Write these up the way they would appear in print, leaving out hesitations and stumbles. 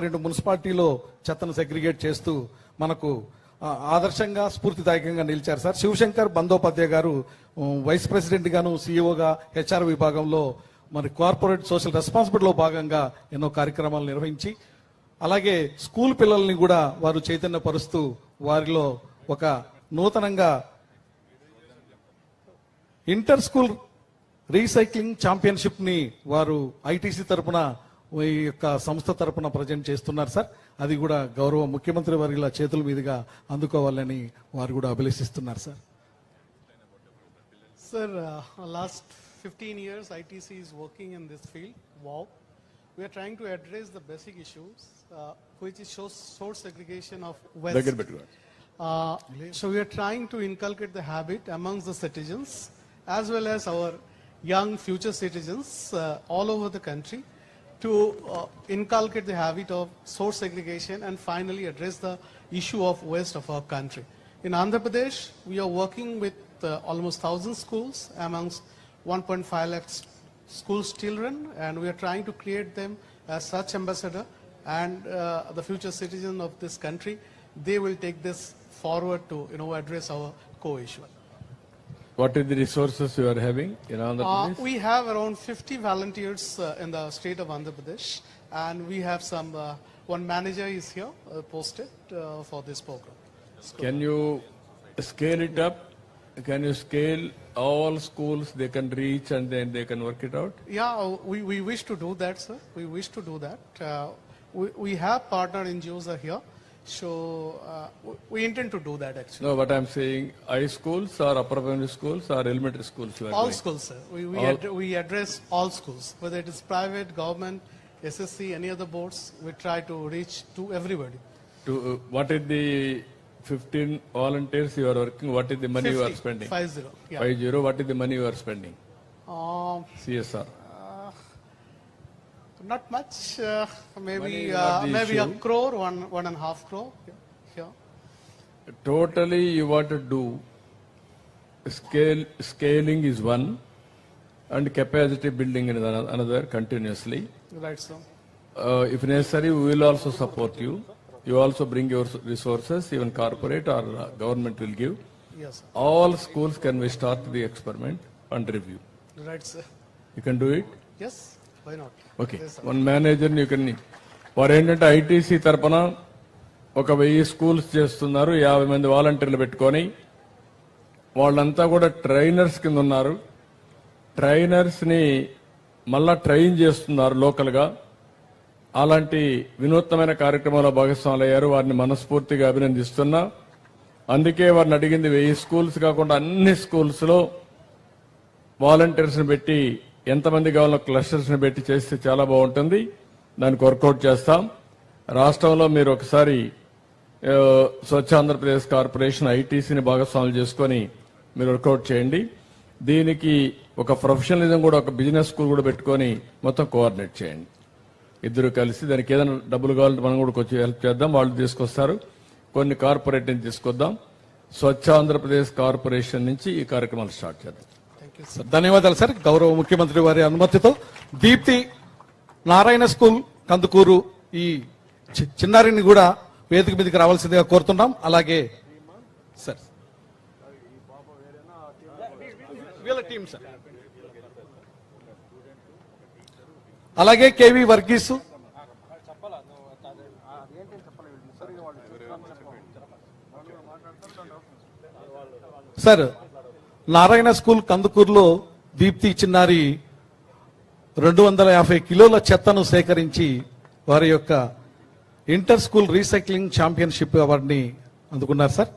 రెండు మున్సిపాలిటీలో చెత్తను సెగ్రిగేట్ చేస్తూ మనకు ఆదర్శంగా స్ఫూర్తిదాయకంగా నిలిచారు సార్. శివశంకర్ బందోపాధ్యాయ గారు వైస్ ప్రెసిడెంట్ గాను సిఇఓగా హెచ్ఆర్ విభాగంలో మరి కార్పొరేట్ సోషల్ రెస్పాన్సిబిలిటీలో భాగంగా ఎన్నో కార్యక్రమాలు నిర్వహించి అలాగే స్కూల్ పిల్లల్ని కూడా వారు చైతన్యపరుస్తూ వారిలో ఒక నూతనంగా ఇంటర్ స్కూల్ రీసైక్లింగ్ ఛాంపియన్షిప్ ని వారు ఐటీసీ తరపున ఈ యొక్క సంస్థ తరపున ప్రజెంట్ చేస్తున్నారు సార్. అది కూడా గౌరవ ముఖ్యమంత్రి వర్యుల చేతుల మీదుగా అందుకోవాలని వారు కూడా అభిలషిస్తున్నారు sir. Sir, last 15 years ITC is working in this field. Wow. We are trying to address the basic issues, which is source segregation of waste. So we are trying to inculcate the habit amongst the citizens as well as our young future citizens all over the country to inculcate the habit of source segregation and finally address the issue of waste of our country. In Andhra Pradesh, we are working with almost 1,000 schools amongst 1.5 lakh schools children, and we are trying to create them as such ambassador, and the future citizens of this country, they will take this forward to address our core-issue. What are the resources you are having in Andhra Pradesh? We have around 50 volunteers in the state of Andhra Pradesh, and we have some one manager is here posted for this program. Can you scale it up? Can you scale all schools they can reach and then they can work it out? Yeah, we wish to do that, sir. We wish to do that. We have partner NGOs are here. So we intend to do that actually. No, what I'm saying, high schools or upper primary schools or elementary schools? All schools, sir. We address all schools, whether it is private, government, SSC, any other boards. We try to reach to everybody. What is the 15 volunteers you are working? What is the money 50, you are spending? 50. Yeah. 50. What is the money you are spending? CSR. Not much. Maybe a crore, 1.5 crore. Yeah. Totally, you want to do scaling is one, and capacity building is another continuously. Right, sir. If necessary, we will also support you. You also bring your resources, even corporate or government will give. Yes, sir. All schools can we start the experiment and review. Right, sir. You can do it? Yes, why not? Okay. Yes, sir. One manager you can. వారు ఏంటంటే ITC తరపున 1000 schools చేస్తున్నారు, 50 మంది వాలంటీర్లు పెట్టుకొని వాళ్ళంతా కూడా trainers కింద ఉన్నారు. ట్రైనర్స్ని మళ్ళా ట్రైన్ చేస్తున్నారు లోకల్గా. అలాంటి వినూత్నమైన కార్యక్రమంలో భాగస్వాములు అయ్యారు. వారిని మనస్ఫూర్తిగా అభినందిస్తున్నా. అందుకే వారిని అడిగింది 1000 స్కూల్స్ కాకుండా అన్ని స్కూల్స్లో వాలంటీర్స్ని పెట్టి ఎంతమంది కావాలో క్లస్టర్స్ని పెట్టి చేస్తే చాలా బాగుంటుంది. దానికి వర్కౌట్ చేస్తాం. రాష్ట్రంలో మీరు ఒకసారి స్వచ్ఛ ఆంధ్రప్రదేశ్ కార్పొరేషన్ ఐటీసీని భాగస్వాములు చేసుకొని మీరు వర్కౌట్ చేయండి. దీనికి ఒక ప్రొఫెషనలిజం కూడా, ఒక బిజినెస్ స్కూల్ కూడా పెట్టుకొని మొత్తం కోఆర్డినేట్ చేయండి. ఇద్దరు కలిసి దానికి ఏదైనా డబ్బులు కావాలంటే మనం కూడా కొంచెం హెల్ప్ చేద్దాం. వాళ్ళు తీసుకొస్తారు, కొన్ని కార్పొరేట్ నుంచి తీసుకొద్దాం. స్వచ్ఛ ఆంధ్రప్రదేశ్ కార్పొరేషన్ నుంచి ఈ కార్యక్రమాలు స్టార్ట్ చేద్దాం. ధన్యవాదాలు సార్. గౌరవ ముఖ్యమంత్రి వారి అనుమతితో దీప్తి నారాయణ స్కూల్ కందుకూరు ఈ చిన్నారిని కూడా వేదిక మీదకి రావాల్సిందిగా కోరుతున్నాం. అలాగే సార్ వీళ్ళ టీం సార్, అలాగే కేవి వర్గీసు, సార్ నారాయణ స్కూల్ కందుకూరులో దీప్తి చిన్నారి 250 కిలోల చెత్తను సేకరించి వారి యొక్క ఇంటర్ స్కూల్ రీసైక్లింగ్ ఛాంపియన్షిప్ అవార్డుని అందుకున్నారు సార్.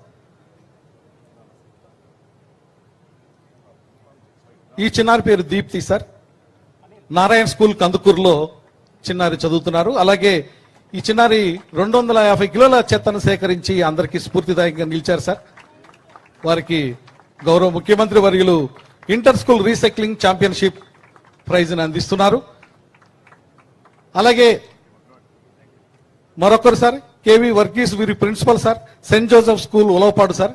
ఈ చిన్నారి పేరు దీప్తి సార్. నారాయణ స్కూల్ కందుకూరులో చిన్నారి చదువుతున్నారు. అలాగే ఈ చిన్నారి 250 కిలోల చెత్తను సేకరించి అందరికీ స్ఫూర్తిదాయకంగా నిలిచారు సార్. వారికి గౌరవ ముఖ్యమంత్రి వర్యులు ఇంటర్ స్కూల్ రీసైక్లింగ్ ఛాంపియన్షిప్ ప్రైజ్ని అందిస్తున్నారు. అలాగే మరొకరు సార్ కేవి వర్గీస్, Varghese principal sir, saint Joseph school Ulavapadu sir.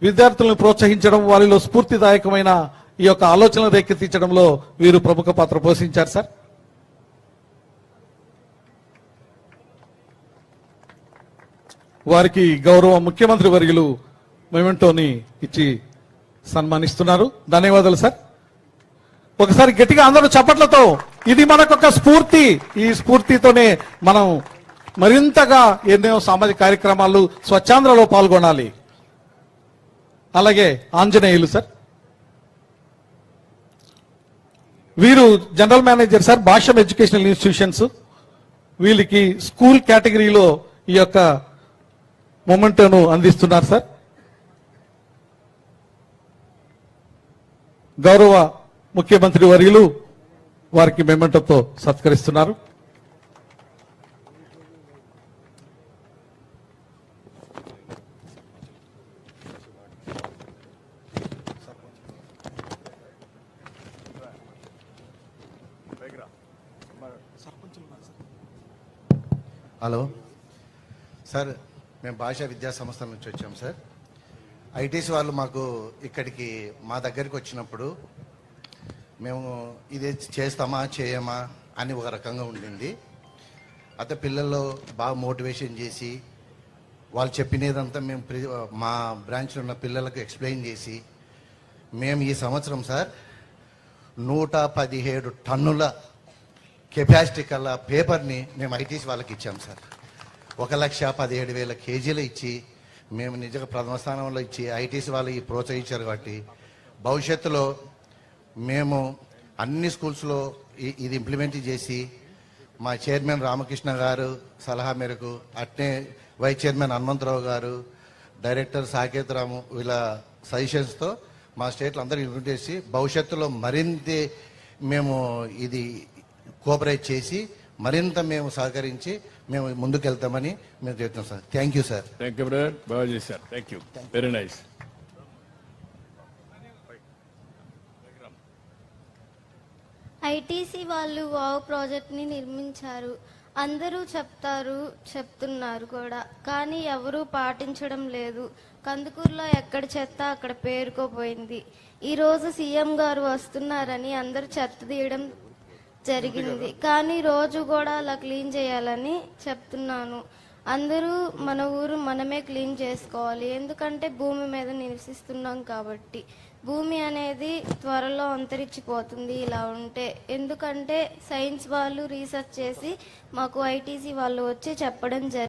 విద్యార్థులను ప్రోత్సహించడం, వారిలో స్ఫూర్తిదాయకమైన ఈ యొక్క ఆలోచనలు రేకెత్తించడంలో వీరు ప్రముఖ పాత్ర పోషించారు సార్. వారికి గౌరవ ముఖ్యమంత్రి వర్యులు మెమెంటోని ఇచ్చి సన్మానిస్తున్నారు. ధన్యవాదాలు సార్. ఒకసారి గట్టిగా అందరూ చప్పట్లతో, ఇది మనకొక స్ఫూర్తి. ఈ స్ఫూర్తితోనే మనం మరింతగా ఎన్నో సామాజిక కార్యక్రమాలు స్వచ్ఛాంధ్రలో పాల్గొనాలి. అలాగే ఆంజనేయులు సార్, వీరు జనరల్ మేనేజర్ సార్, భాష్యం ఎడ్యుకేషనల్ ఇన్స్టిట్యూషన్స్. వీళ్ళకి స్కూల్ కేటగిరీలో ఈ యొక్క మొమెంటోను అందిస్తున్నారు సార్. గౌరవ ముఖ్యమంత్రి వర్యులు వారికి మెమెంటోతో సత్కరిస్తున్నారు. హలో సార్, మేము భాషా విద్యా సంస్థల నుంచి వచ్చాం సార్. ఐటీసీ వాళ్ళు మాకు ఇక్కడికి మా దగ్గరికి వచ్చినప్పుడు మేము ఇది చేస్తామా చేయమా అని ఒక రకంగా ఉండింది. అయితే పిల్లల్లో బాగా మోటివేషన్ చేసి వాళ్ళు చెప్పినదంతా మేము మా బ్రాంచ్లో ఉన్న పిల్లలకు ఎక్స్ప్లెయిన్ చేసి మేము ఈ సంవత్సరం సార్ 117 టన్నుల కెపాసిటీ కల్లా పేపర్ని మేము ఐటీసీ వాళ్ళకి ఇచ్చాం సార్. 1,17,000 కేజీలు ఇచ్చి మేము నిజంగా ప్రథమ స్థానంలో ఇచ్చి ఐటీసీ వాళ్ళకి ప్రోత్సహించారు. కాబట్టి భవిష్యత్తులో మేము అన్ని స్కూల్స్లో ఇది ఇంప్లిమెంట్ చేసి మా చైర్మన్ రామకృష్ణ గారు సలహా మేరకు, అట్నే వైస్ చైర్మన్ హనుమంతరావు గారు, డైరెక్టర్ సాకేత్ రాము వీళ్ళ సజెషన్స్తో మా స్టేట్లో అందరూ ఇంప్లిమెంట్ చేసి భవిష్యత్తులో మరింత మేము ఇది కోఆపరేట్ చేసి మరింత మేము సహకరించి మేము ముందుకెళ్తామని మేము చెప్తున్నాం sir. Thank you sir. Thank you brother, బాగా చేశారు. Thank you, very nice. ITC వాళ్ళు వావ్ ప్రాజెక్ట్ని నిర్మించారు. అందరూ చెప్తున్నారు కూడా, కానీ ఎవరూ పాటించడం లేదు. కందుకూరులో ఎక్కడ చెత్త అక్కడ పేరుకోపోయింది. ఈరోజు సీఎం గారు వస్తున్నారని అందరూ చెత్త తీయడం జరిగింది, కానీ రోజు కూడా అలా క్లీన్ చేయాలని చెప్తున్నాను. అందరూ మన ఊరు మనమే క్లీన్ చేసుకోవాలి, ఎందుకంటే భూమి మీద నివసిస్తున్నాం కాబట్టి. భూమి అనేది త్వరలో అంతరించిపోతుంది ఇలా ఉంటే. ఎందుకంటే సైన్స్ వాళ్ళు రీసెర్చ్ చేసి మాకు ఐటీసీ వాళ్ళు వచ్చి చెప్పడం జరిగింది.